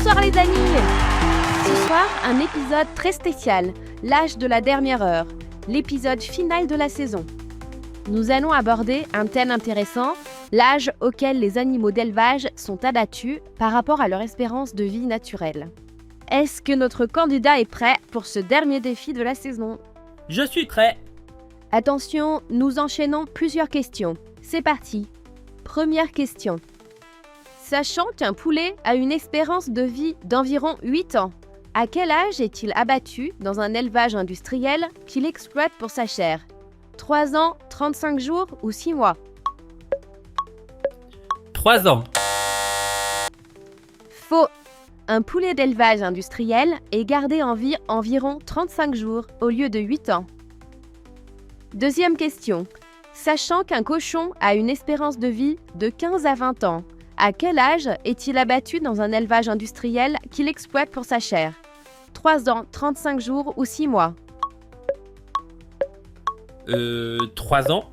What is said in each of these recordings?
Bonsoir les amis. Ce soir, un épisode très spécial, l'âge de la dernière heure, l'épisode final de la saison. Nous allons aborder un thème intéressant, l'âge auquel les animaux d'élevage sont abattus par rapport à leur espérance de vie naturelle. Est-ce que notre candidat est prêt pour ce dernier défi de la saison ? Je suis prêt. Attention, nous enchaînons plusieurs questions. C'est parti. Première question. Sachant qu'un poulet a une espérance de vie d'environ 8 ans, à quel âge est-il abattu dans un élevage industriel qu'il exploite pour sa chair ? 3 ans, 35 jours ou 6 mois ? 3 ans. Faux. Un poulet d'élevage industriel est gardé en vie environ 35 jours au lieu de 8 ans. Deuxième question. Sachant qu'un cochon a une espérance de vie de 15 à 20 ans, à quel âge est-il abattu dans un élevage industriel qu'il exploite pour sa chair ? 3 ans, 35 jours ou 6 mois ? 3 ans.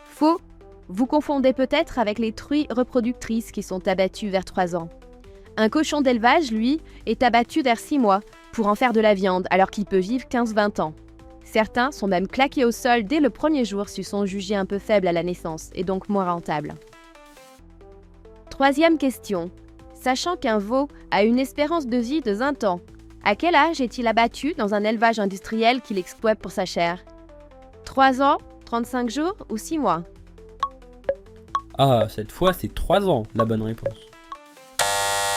Faux. Vous confondez peut-être avec les truies reproductrices qui sont abattues vers 3 ans. Un cochon d'élevage, lui, est abattu vers 6 mois pour en faire de la viande alors qu'il peut vivre 15-20 ans. Certains sont même claqués au sol dès le premier jour s'ils sont jugés un peu faibles à la naissance et donc moins rentables. Troisième question. Sachant qu'un veau a une espérance de vie de 20 ans, à quel âge est-il abattu dans un élevage industriel qu'il exploite pour sa chair ? 3 ans, 35 jours ou 6 mois ? Ah, cette fois, c'est 3 ans, la bonne réponse.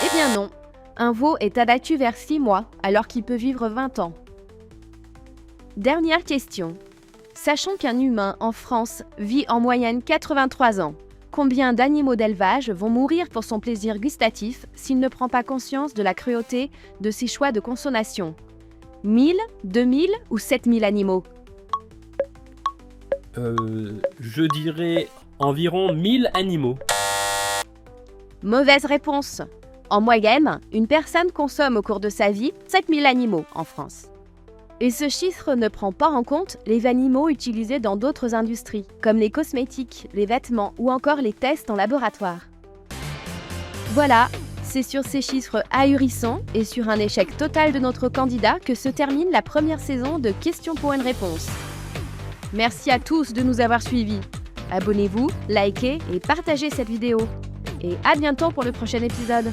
Eh bien non. Un veau est abattu vers 6 mois alors qu'il peut vivre 20 ans. Dernière question. Sachant qu'un humain en France vit en moyenne 83 ans, combien d'animaux d'élevage vont mourir pour son plaisir gustatif s'il ne prend pas conscience de la cruauté de ses choix de consommation ? 1000, 2000 ou 7000 animaux ? Je dirais environ 1000 animaux. Mauvaise réponse. En moyenne, une personne consomme au cours de sa vie 7000 animaux en France. Et ce chiffre ne prend pas en compte les animaux utilisés dans d'autres industries, comme les cosmétiques, les vêtements ou encore les tests en laboratoire. Voilà, c'est sur ces chiffres ahurissants et sur un échec total de notre candidat que se termine la première saison de Questions pour une réponse. Merci à tous de nous avoir suivis. Abonnez-vous, likez et partagez cette vidéo. Et à bientôt pour le prochain épisode.